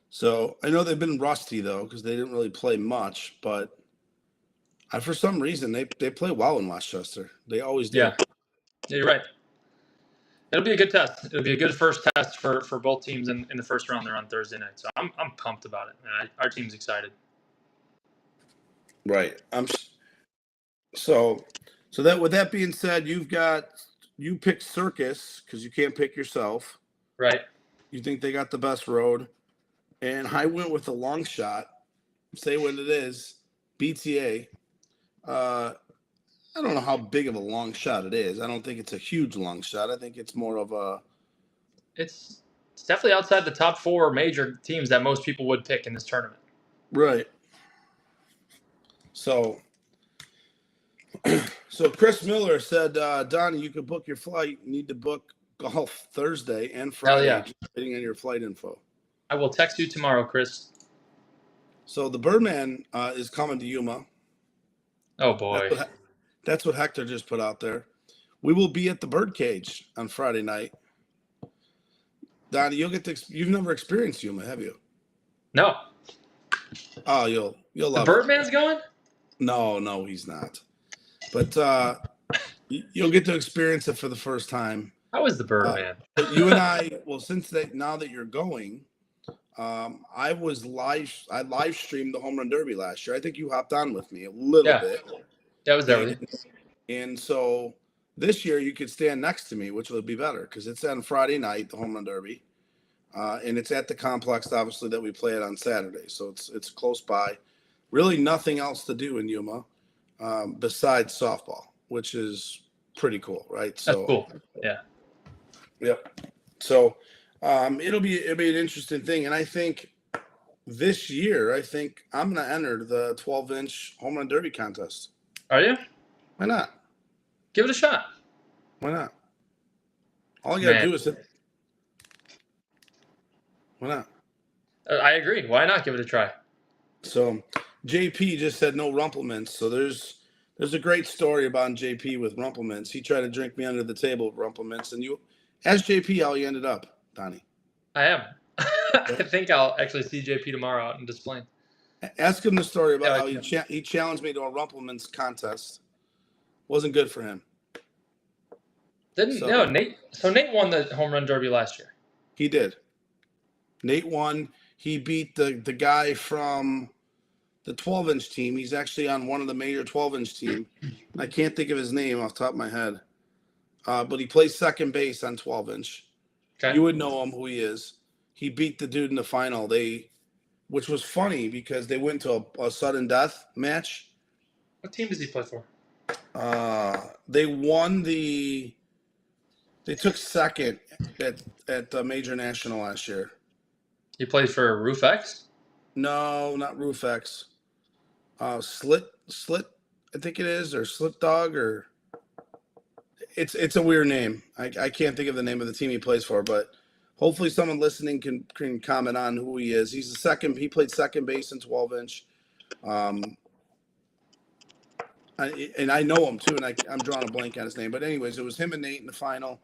So I know they've been rusty, though, because they didn't really play much. But for some reason, they play well in Westchester. They always do. Yeah, you're right. It'll be a good test. It'll be a good first test for both teams in the first round. They're on Thursday night, so I'm pumped about it. Our team's excited. Right. So that with that being said, you picked Circus because you can't pick yourself. Right. You think they got the best road, and I went with a long shot. Say what it is, BTA. I don't know how big of a long shot it is. I don't think it's a huge long shot. I think it's more of a. It's definitely outside the top 4 major teams that most people would pick in this tournament. Right. So Chris Miller said, Donnie, you could book your flight. You need to book golf Thursday and Friday. Hell yeah. Just waiting on your flight info. I will text you tomorrow, Chris. So the Birdman is coming to Yuma. Oh, boy. That's what Hector just put out there. We will be at the Birdcage on Friday night. Donnie, you've never experienced Yuma, have you? No. Oh, you'll love it. The Birdman's going? No, he's not. But you'll get to experience it for the first time. How is the Birdman? But you and I, well, now that you're going, I live streamed the Home Run Derby last year. I think you hopped on with me a little bit. Yeah, I was there with you. And so this year you could stand next to me, which would be better because it's on Friday night, the Home Run Derby. And it's at the complex, obviously, that we play it on Saturday. So it's close by. Really nothing else to do in Yuma besides softball, which is pretty cool, right? So that's cool. Yeah. Yep. So it'll be an interesting thing. And I think this year, I'm going to enter the 12-inch Home Run Derby contest. Are you? Why not? Give it a shot. Why not? All you got to do is why not? I agree. Why not give it a try? So JP just said no Rumplements. So there's a great story about JP with Rumplements. He tried to drink me under the table with Rumplements. And you ask JP how he ended up, Donnie. I am. I think I'll actually see JP tomorrow out in Des Plaines. Ask him the story about how he challenged me to a Rumplements contest. Wasn't good for him. Nate? So Nate won the Home Run Derby last year. He did. Nate won. He beat the guy from the 12-inch team. He's actually on one of the major 12-inch team. I can't think of his name off the top of my head. But he plays second base on 12-inch. Okay. You would know him, who he is. He beat the dude in the final. Which was funny because they went to a sudden death match. What team does he play for? They took second at the Major National last year. He played for Roof X? No, not Roof X. Slit, I think it is, or Slit Dog, or it's a weird name. I can't think of the name of the team he plays for, but hopefully someone listening can comment on who he is. He's the second. He played second base in 12-inch. And I know him too, and I'm drawing a blank on his name. But anyways, it was him and Nate in the final.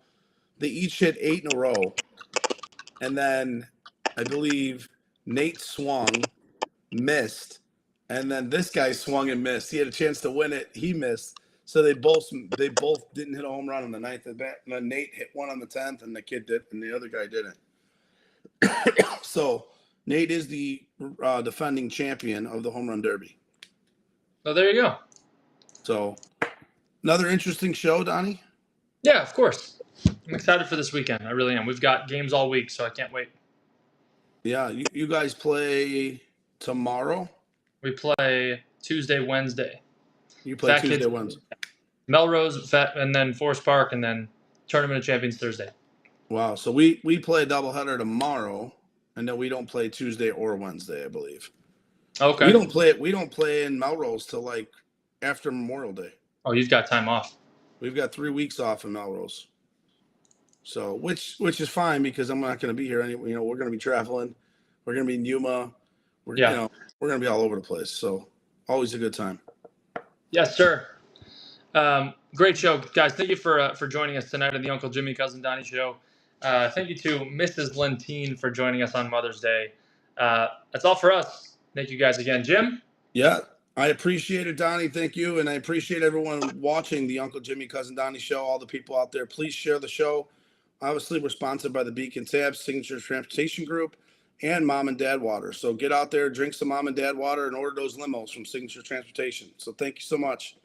They each hit 8 in a row. And then I believe Nate swung, missed, and then this guy swung and missed. He had a chance to win it. He missed. So they both didn't hit a home run on the 9th at bat. And then Nate hit one on the 10th, and the kid did, and the other guy didn't. So Nate is the defending champion of the home run derby. Oh, there you go. So another interesting show, Donnie. Yeah, of course. I'm excited for this weekend. I really am. We've got games all week, so I can't wait. Yeah, you guys play tomorrow? We play Tuesday, Wednesday. You play Fat Tuesday, Kids, Wednesday. Melrose, and then Forest Park, and then Tournament of Champions Thursday. Wow. So we play a doubleheader tomorrow, and then we don't play Tuesday or Wednesday, I believe. Okay. We don't play in Melrose till like after Memorial Day. Oh, you've got time off. We've got 3 weeks off in Melrose. So which is fine because I'm not going to be here anyway. You know, we're going to be traveling. We're going to be in Yuma. We're going to be all over the place. So always a good time. Yes, sir. Great show, guys. Thank you for joining us tonight on the Uncle Jimmy Cousin Donnie show. Thank you to Mrs. Lentine for joining us on Mother's Day. That's all for us. Thank you guys again. Jim? Yeah, I appreciate it, Donnie. Thank you. And I appreciate everyone watching the Uncle Jimmy Cousin Donnie show, all the people out there. Please share the show. Obviously, we're sponsored by the Beacon Tab, Signature Transportation Group, and Mom and Dad Water. So get out there, drink some Mom and Dad Water, and order those limos from Signature Transportation. So thank you so much.